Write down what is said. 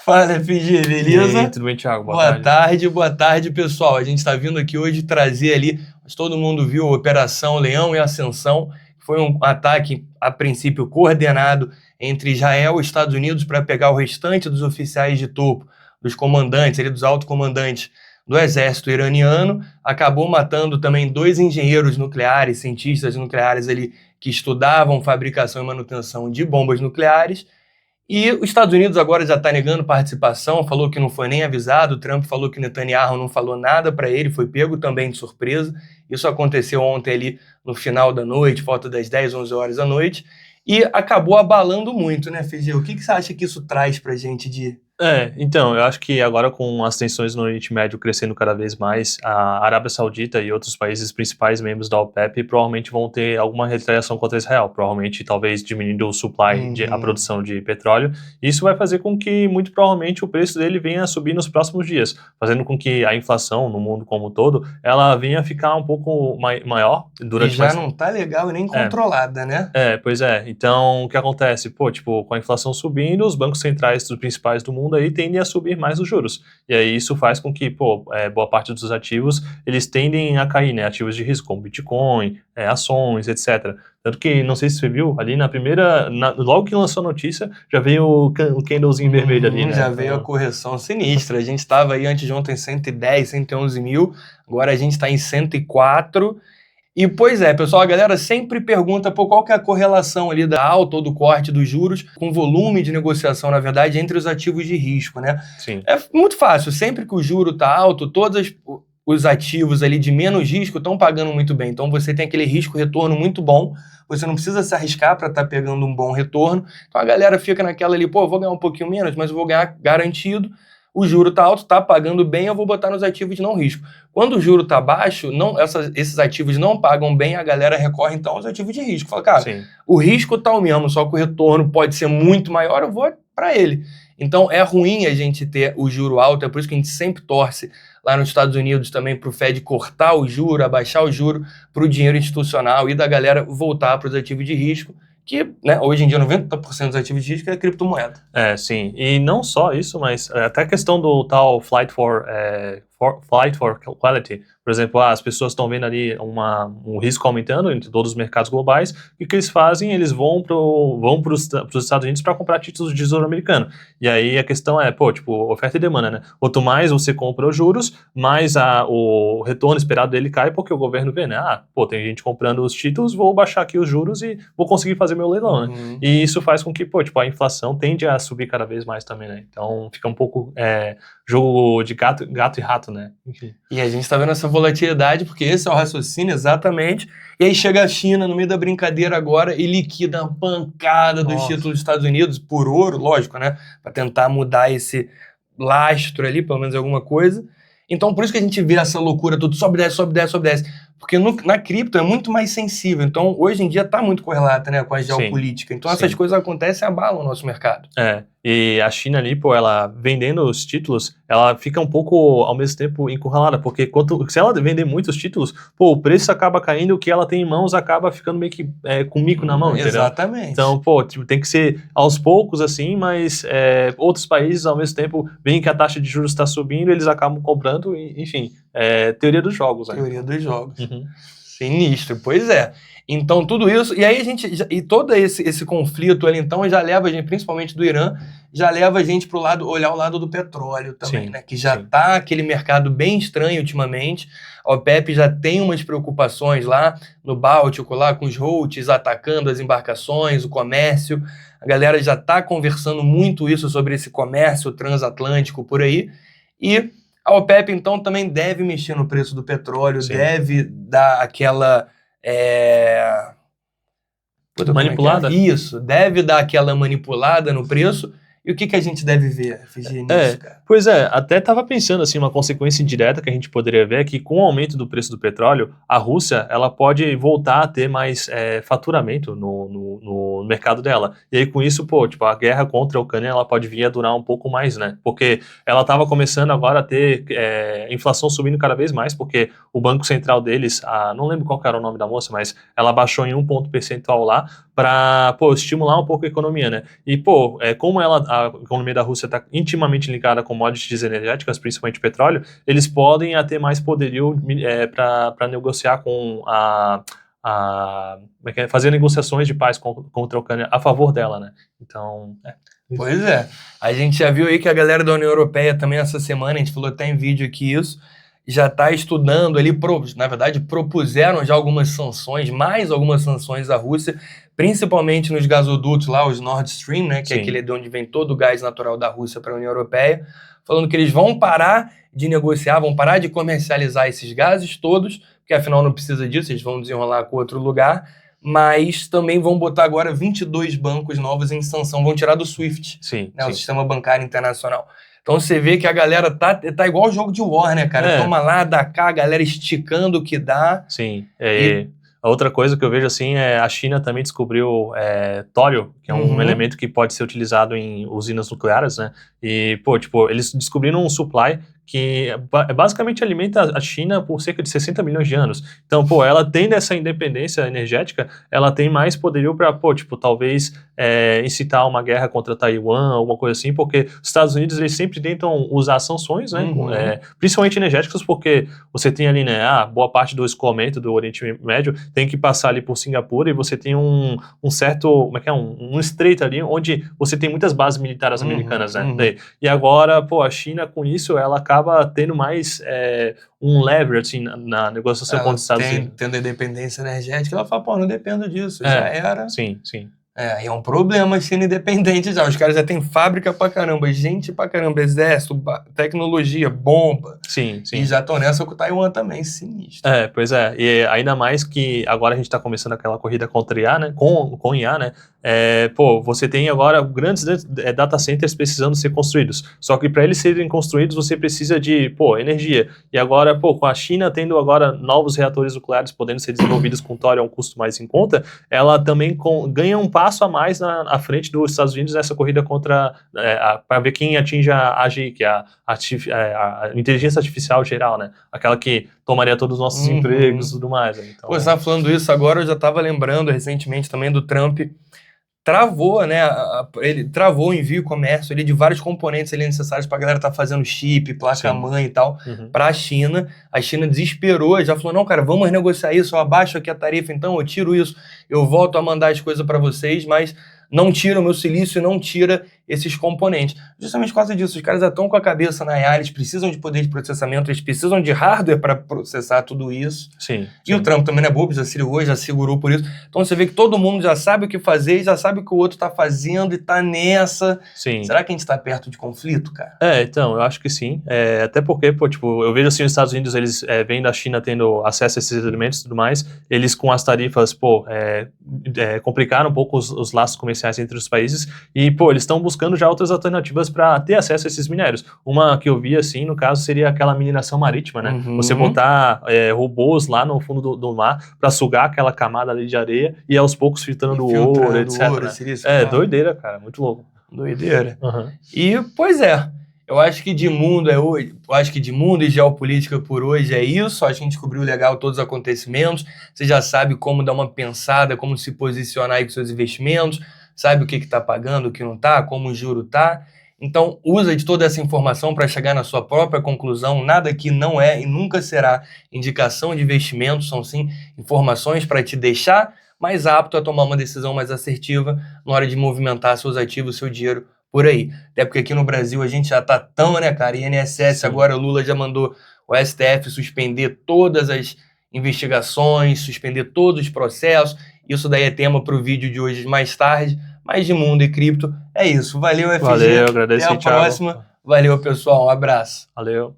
Fala, FG, E beleza? aí, tudo bem, Thiago? Boa tarde. Boa tarde, pessoal. A gente está vindo aqui hoje trazer ali, mas todo mundo viu a Operação Leão e Ascensão, que foi um ataque, a princípio, coordenado entre Israel e Estados Unidos para pegar o restante dos oficiais de topo, dos comandantes, ali, dos alto-comandantes do exército iraniano. Acabou matando também 2 engenheiros nucleares, cientistas nucleares ali, que estudavam fabricação e manutenção de bombas nucleares. E os Estados Unidos agora já está negando participação, falou que não foi nem avisado, o Trump falou que Netanyahu não falou nada para ele, foi pego também de surpresa. Isso aconteceu ontem ali no final da noite, volta das 10, 11 horas da noite, e acabou abalando muito, né, FG? O que você acha que isso traz para a gente de... Então, eu acho que agora com as tensões no Oriente Médio crescendo cada vez mais, a Arábia Saudita e outros países principais membros da OPEP provavelmente vão ter alguma retaliação contra Israel, provavelmente talvez diminuindo o supply, a produção de petróleo. Isso vai fazer com que, muito provavelmente, o preço dele venha a subir nos próximos dias, fazendo com que a inflação no mundo como um todo, ela venha a ficar um pouco maior durante E já não tá legal e nem controlada, né? Pois é. Então, o que acontece? Com a inflação subindo, os bancos centrais dos principais do mundo aí tendem a subir mais os juros. E aí isso faz com que, boa parte dos ativos, eles tendem a cair, né? Ativos de risco, como Bitcoin, ações, etc. Tanto que, não sei se você viu, ali logo que lançou a notícia, já veio o candlezinho vermelho ali, né? Já veio a correção sinistra. A gente estava aí antes de ontem 110, 111 mil, agora a gente está em 104. E, pois é, pessoal, a galera sempre pergunta qual que é a correlação ali da alta ou do corte dos juros com o volume de negociação, na verdade, entre os ativos de risco, né? Sim. É muito fácil, sempre que o juro está alto, todos os ativos ali de menos risco estão pagando muito bem. Então, você tem aquele risco-retorno muito bom, você não precisa se arriscar para estar pegando um bom retorno. Então, a galera fica naquela ali, vou ganhar um pouquinho menos, mas eu vou ganhar garantido. O juro está alto, está pagando bem, eu vou botar nos ativos de não risco. Quando o juro está baixo, esses ativos não pagam bem, a galera recorre então aos ativos de risco. Fala, cara, Sim. O risco está o mesmo, só que o retorno pode ser muito maior, eu vou para ele. Então é ruim a gente ter o juro alto, é por isso que a gente sempre torce lá nos Estados Unidos também para o Fed cortar o juro, abaixar o juro para o dinheiro institucional e da galera voltar para os ativos de risco, que, né, hoje em dia 90% dos ativos de risco é criptomoeda. Sim. E não só isso, mas até a questão do tal Flight for Quality. Por exemplo, as pessoas estão vendo ali um risco aumentando entre todos os mercados globais, e o que eles fazem? Eles vão para os Estados Unidos para comprar títulos de tesouro americano. E aí a questão é, oferta e demanda, né? Quanto mais você compra os juros, mais o retorno esperado dele cai, porque o governo vê, né? Tem gente comprando os títulos, vou baixar aqui os juros e vou conseguir fazer meu leilão, né? E isso faz com que, a inflação tende a subir cada vez mais também, né? Então fica um pouco jogo de gato e rato, né? Enfim. E a gente está vendo essa volatilidade, porque esse é o raciocínio exatamente. E aí chega a China no meio da brincadeira agora e liquida a pancada dos títulos dos Estados Unidos por ouro, lógico, né? Para tentar mudar esse lastro ali, pelo menos alguma coisa. Então, por isso que a gente vê essa loucura, tudo sobe, desce, sobe, desce, sobe, desce. Porque na cripto é muito mais sensível. Então, hoje em dia está muito correlata, né, com a geopolítica. Então, essas coisas acontecem e abalam o nosso mercado. E a China ali, ela vendendo os títulos, ela fica um pouco, ao mesmo tempo, encurralada, porque se ela vender muitos títulos, o preço acaba caindo, o que ela tem em mãos acaba ficando meio que com mico na mão, entendeu? Exatamente. Então, tem que ser aos poucos, assim, mas outros países, ao mesmo tempo, veem que a taxa de juros está subindo, eles acabam comprando, enfim, teoria dos jogos. Né? Teoria dos jogos. Sinistro, pois é. Então, tudo isso, e aí todo esse conflito ali, então, já leva a gente, principalmente do Irã, já leva a gente para olhar o lado do petróleo também, né? Que já está aquele mercado bem estranho ultimamente. A OPEP já tem umas preocupações lá no Báltico, lá com os Houthis atacando as embarcações, o comércio. A galera já está conversando muito isso sobre esse comércio transatlântico por aí. E a OPEP, então, também deve mexer no preço do petróleo, deve dar aquela... manipulada? Isso, deve dar aquela manipulada no preço. E o que a gente deve ver, FG, nisso, cara? Pois é, até estava pensando assim, uma consequência indireta que a gente poderia ver é que com o aumento do preço do petróleo, a Rússia ela pode voltar a ter mais faturamento no mercado dela. E aí com isso, a guerra contra a Ucrânia ela pode vir a durar um pouco mais, né? Porque ela estava começando agora a ter inflação subindo cada vez mais, porque o Banco Central deles, não lembro qual era o nome da moça, mas ela baixou em 1 ponto percentual lá, para, pô, estimular um pouco a economia, né? E, pô, como a economia da Rússia está intimamente ligada a commodities energéticas, principalmente petróleo, eles podem ter mais poderio para negociar com fazer negociações de paz contra a Ucrânia a favor dela, né? Então, Pois é. A gente já viu aí que a galera da União Europeia também essa semana, a gente falou até em vídeo aqui isso, já está estudando ali, na verdade, propuseram já algumas sanções, mais algumas sanções à Rússia, principalmente nos gasodutos lá, os Nord Stream, né, que é aquele de onde vem todo o gás natural da Rússia para a União Europeia, falando que eles vão parar de negociar, vão parar de comercializar esses gases todos, porque afinal não precisa disso, eles vão desenrolar com outro lugar, mas também vão botar agora 22 bancos novos em sanção, vão tirar do SWIFT, né, o Sistema Bancário Internacional. Então você vê que a galera tá igual o jogo de War, né, cara? Toma lá, dá cá, a galera esticando o que dá. Sim, a outra coisa que eu vejo assim é a China também descobriu tório, que é um elemento que pode ser utilizado em usinas nucleares, né? E, pô, tipo, eles descobriram um supply que basicamente alimenta a China por cerca de 60 milhões de anos. Então, pô, ela tendo essa independência energética, ela tem mais poderio para, pô, tipo, talvez incitar uma guerra contra Taiwan, alguma coisa assim, porque os Estados Unidos, eles sempre tentam usar sanções, né, principalmente energéticas, porque você tem ali, né, boa parte do escoamento do Oriente Médio tem que passar ali por Singapura e você tem um certo, como é que é, um estreito ali, onde você tem muitas bases militares americanas, né, e agora, pô, a China com isso, ela acaba tendo mais um leverage assim, na negociação com os Estados Unidos. Tendo a independência energética, ela fala, pô, não dependo disso, já era. Sim. É um problema a China independente já. Os caras já têm fábrica pra caramba, gente pra caramba, exército, tecnologia, bomba. Sim. E já estão nessa com o Taiwan também, sinistro. Pois é. E ainda mais que agora a gente tá começando aquela corrida contra IA, né? Com IA, né? Pô, você tem agora grandes data centers precisando ser construídos. Só que para eles serem construídos, você precisa de, pô, energia. E agora, pô, com a China tendo agora novos reatores nucleares podendo ser desenvolvidos com tório a um custo mais em conta, ela também ganha um passo a mais à frente dos Estados Unidos nessa corrida contra, para ver quem atinge a AGI, que é a inteligência artificial geral, né? Aquela que tomaria todos os nossos empregos e tudo mais. Né? Então, pô, você tá falando isso agora, eu já tava lembrando recentemente também do Trump. Travou, né? Ele travou o envio e comércio ali de vários componentes ali necessários pra galera tá fazendo chip, placa-mãe e tal, pra China. A China desesperou, já falou, não, cara, vamos negociar isso, eu abaixo aqui a tarifa, então eu tiro isso, eu volto a mandar as coisas pra vocês, mas não tira o meu silício e não tira esses componentes. Justamente por causa disso, os caras já estão com a cabeça na IA, eles precisam de poder de processamento, eles precisam de hardware para processar tudo isso. E o Trump também não é bobo, já segurou por isso. Então você vê que todo mundo já sabe o que fazer, já sabe o que o outro está fazendo e está nessa. Será que a gente está perto de conflito, cara? Então, eu acho que sim. Até porque, pô, tipo, eu vejo assim, os Estados Unidos, eles vendo a China tendo acesso a esses elementos e tudo mais, eles com as tarifas, pô, complicaram um pouco os laços comerciais entre os países e, pô, eles estão buscando já outras alternativas para ter acesso a esses minérios. Uma que eu vi, assim, no caso, seria aquela mineração marítima, né? Você botar robôs lá no fundo do mar para sugar aquela camada ali de areia e aos poucos filtrando ouro, etc. Doideira, cara, muito louco. Doideira. E, pois eu acho que de mundo e geopolítica por hoje é isso. Acho que a gente descobriu legal todos os acontecimentos. Você já sabe como dar uma pensada, como se posicionar aí com seus investimentos, sabe o que está pagando, o que não está, como o juro está. Então, usa de toda essa informação para chegar na sua própria conclusão. Nada aqui não é e nunca será indicação de investimento, são sim informações para te deixar mais apto a tomar uma decisão mais assertiva na hora de movimentar seus ativos, seu dinheiro por aí. Até porque aqui no Brasil a gente já tá tão, né, cara? INSS, agora o Lula já mandou o STF suspender todas as investigações, suspender todos os processos. Isso daí é tema para o vídeo de hoje mais tarde. Mas de mundo e cripto é isso. Valeu, FG. Valeu, agradeço. Até a próxima. Valeu, pessoal. Um abraço. Valeu.